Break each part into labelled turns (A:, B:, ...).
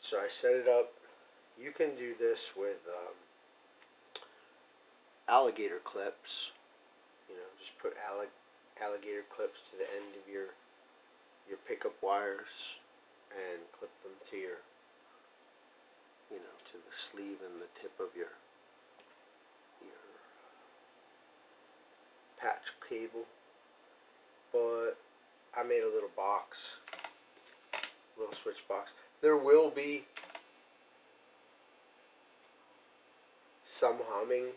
A: So I set it up. You can do this with alligator clips. You know, just put alligator clips to the end of your pickup wires and clip them to your, you know, to the sleeve and the tip of your patch cable. But I made a little box, little switch box. There will be some humming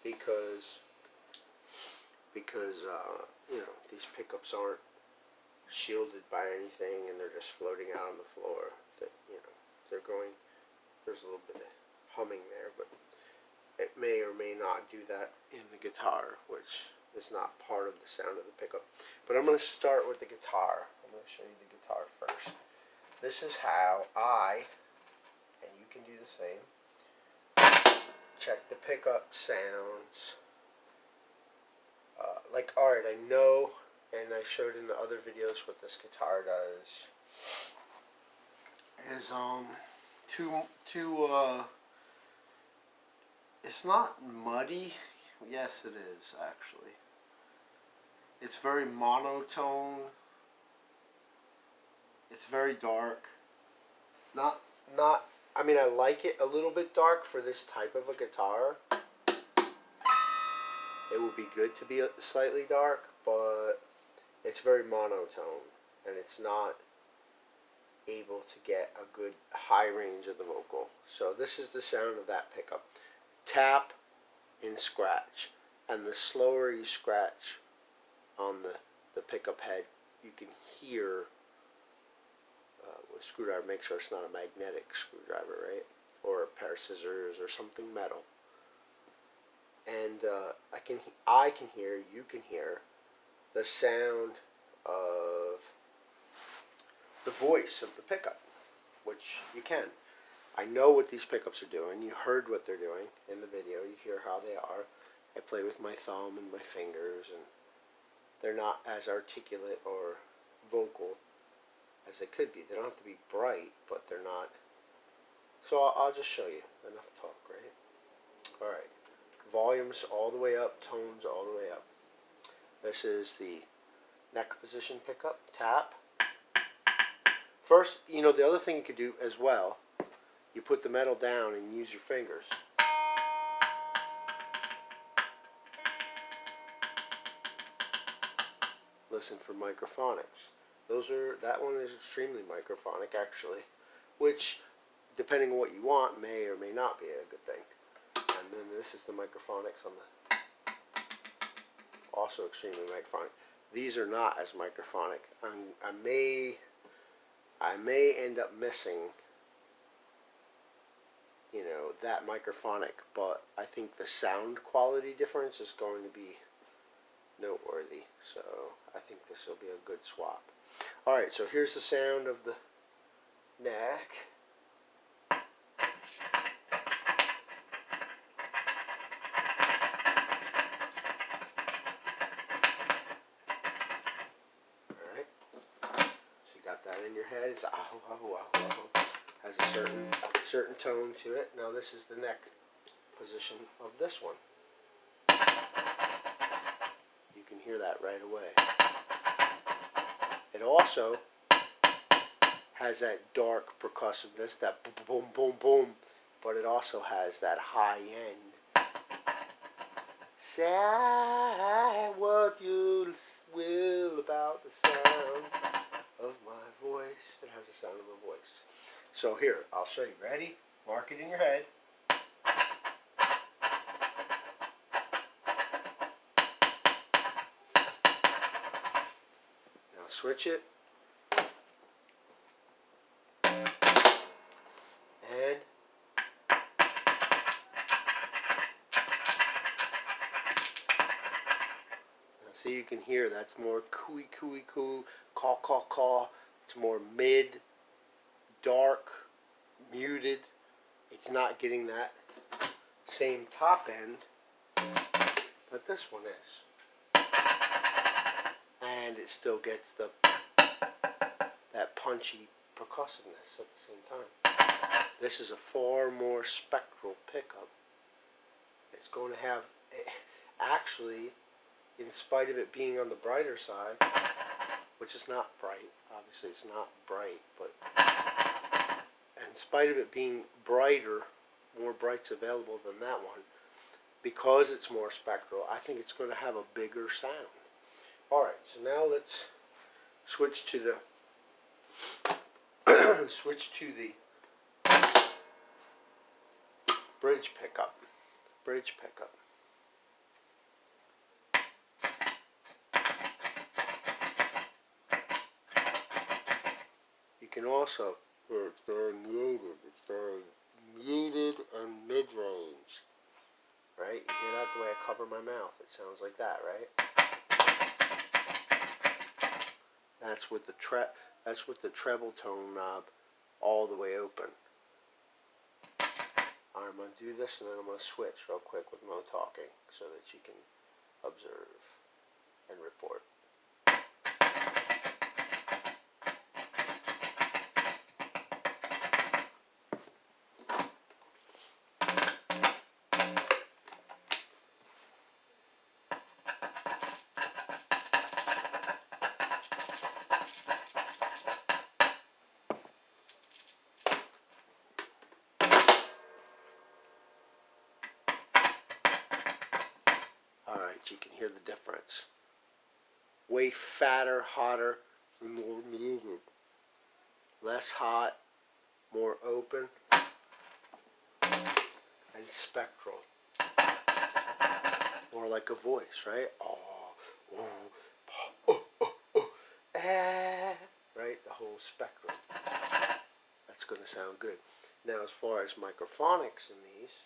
A: because you know, these pickups aren't shielded by anything and they're just floating out on the floor. That, you know, they're going. There's a little bit of humming there, but it may or may not do that in the guitar, which is not part of the sound of the pickup. But I'm going to start with the guitar. I'm going to show you the guitar first. This is how I, and you can do the same, check the pickup sounds. Like, alright, I know, and I showed in the other videos what this guitar does, is, it's not muddy. Yes, it is, actually. It's very monotone. It's very dark. I mean, I like it a little bit dark for this type of a guitar. It would be good to be slightly dark, but it's very monotone, and it's not able to get a good high range of the vocal. So this is the sound of that pickup. Tap and scratch, and the slower you scratch on the pickup head, you can hear with a screwdriver. Make sure it's not a magnetic screwdriver, right? Or a pair of scissors or something metal. And I can hear, you can hear the sound of the voice of the pickup, which you can. I know what these pickups are doing. You heard what they're doing in the video. You hear how they are. I play with my thumb and my fingers, and they're not as articulate or vocal as they could be. They don't have to be bright, but they're not. So I'll just show you. Enough talk, right? Alright. Volumes all the way up, tones all the way up. This is the neck position pickup. Tap. First, you know, the other thing you could do as well, you put the metal down and use your fingers. Listen for microphonics. That one is extremely microphonic, actually, which, depending on what you want, may or may not be a good thing. And then this is the microphonics on the, also extremely microphonic. These are not as microphonic. I may end up missing, you know, that microphonic, but I think the sound quality difference is going to be noteworthy. So I think this will be a good swap. Alright, so here's the sound of the neck. In your head, it's has a certain tone to it. Now this is the neck position of this one. You can hear that right away. It also has that dark percussiveness, that boom, boom, boom, boom, but it also has that high end. Say what you will about the sound of my voice. It has the sound of a voice. So here, I'll show you. Ready? Mark it in your head. Now switch it. And so you can hear that's more cooey, cooey, coo, caw, caw, caw. It's more mid, dark, muted. It's not getting that same top end that this one is. And it still gets that punchy percussiveness at the same time. This is a far more spectral pickup. It's going to have, actually, in spite of it being on the brighter side, which is not bright, obviously it's not bright, but in spite of it being brighter, more brights available than that one, because it's more spectral, I think it's going to have a bigger sound. Alright, so now let's switch to the bridge pickup. You can also, it's very muted and mid-range. Right? You hear that the way I cover my mouth? It sounds like that, right? That's with the treble tone knob all the way open. I'm going to do this and then I'm going to switch real quick with no talking so that you can observe and report. Alright, you can hear the difference. Way fatter, hotter, and more muted. Less hot, more open, and spectral. More like a voice, right? Right? The whole spectrum. That's going to sound good. Now, as far as microphonics in these,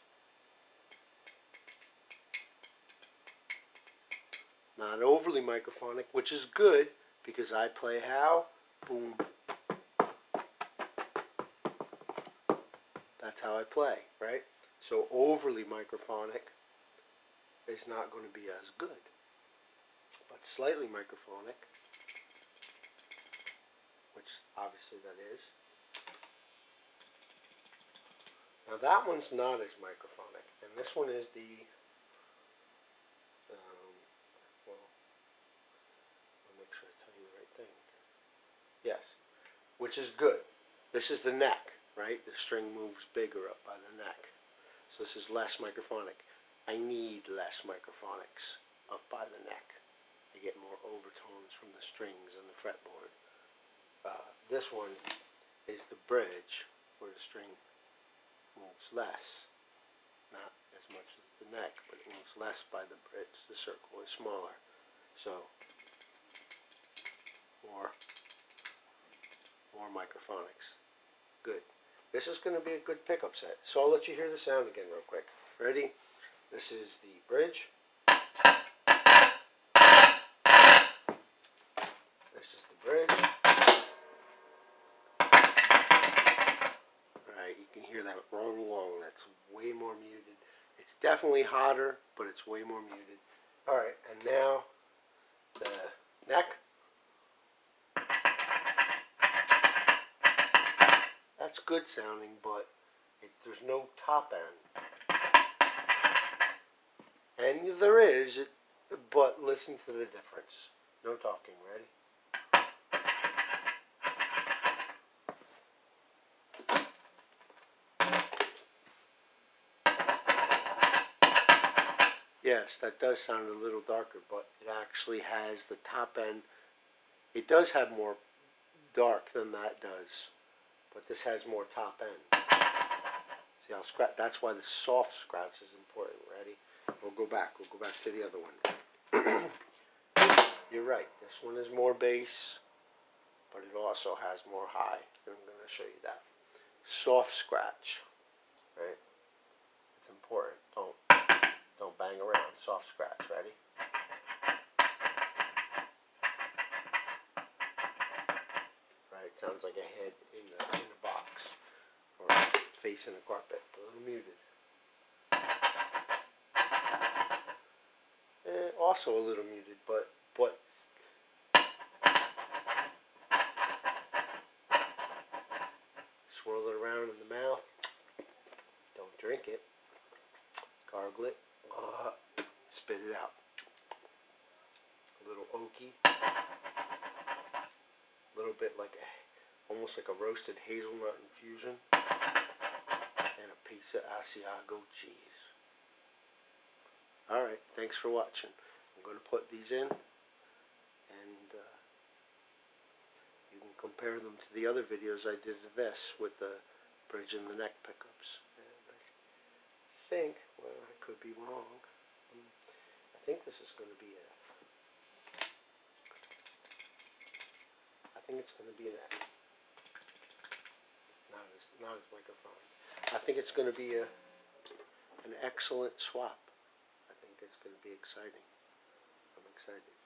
A: not overly microphonic, which is good because I play how? Boom. That's how I play, right? So overly microphonic is not going to be as good. But slightly microphonic, which obviously that is. Now that one's not as microphonic, and this one is the make sure I tell you the right thing. Yes, which is good. This is the neck, right? The string moves bigger up by the neck. So this is less microphonic. I need less microphonics up by the neck. I get more overtones from the strings and the fretboard. This one is the bridge, where the string moves less. Not as much as the neck, but it moves less by the bridge. The circle is smaller. So more microphonics. Good. This is going to be a good pickup set. So I'll let you hear the sound again real quick. Ready? This is the bridge. This is the bridge. Alright, you can hear that rolling along. That's way more muted. It's definitely hotter, but it's way more muted. Alright, and now the neck. That's good sounding, but there's no top end. And there is, but listen to the difference. No talking, ready? Yes, that does sound a little darker, but it actually has the top end. It does have more dark than that does, but this has more top end. See, I'll scratch. That's why the soft scratch is important. Ready? We'll go back to the other one. You're right. This one is more bass, but it also has more high. And I'm going to show you that. Soft scratch, right? It's important. Don't bang around. Soft scratch. Ready? Right. Sounds like a head in a box or a face in a carpet. A little muted. Also a little muted, but swirl it around in the mouth. Don't drink it. Gargle it. Spit it out. A little oaky. A little bit like almost like a roasted hazelnut infusion. And a piece of Asiago cheese. Alright, thanks for watching. I'm going to put these in, and you can compare them to the other videos I did of this with the bridge and the neck pickups. And I think, well, I could be wrong. I think this is going to be I think it's going to be not as microphone. I think it's going to be an excellent swap. I think it's going to be exciting. I'm excited.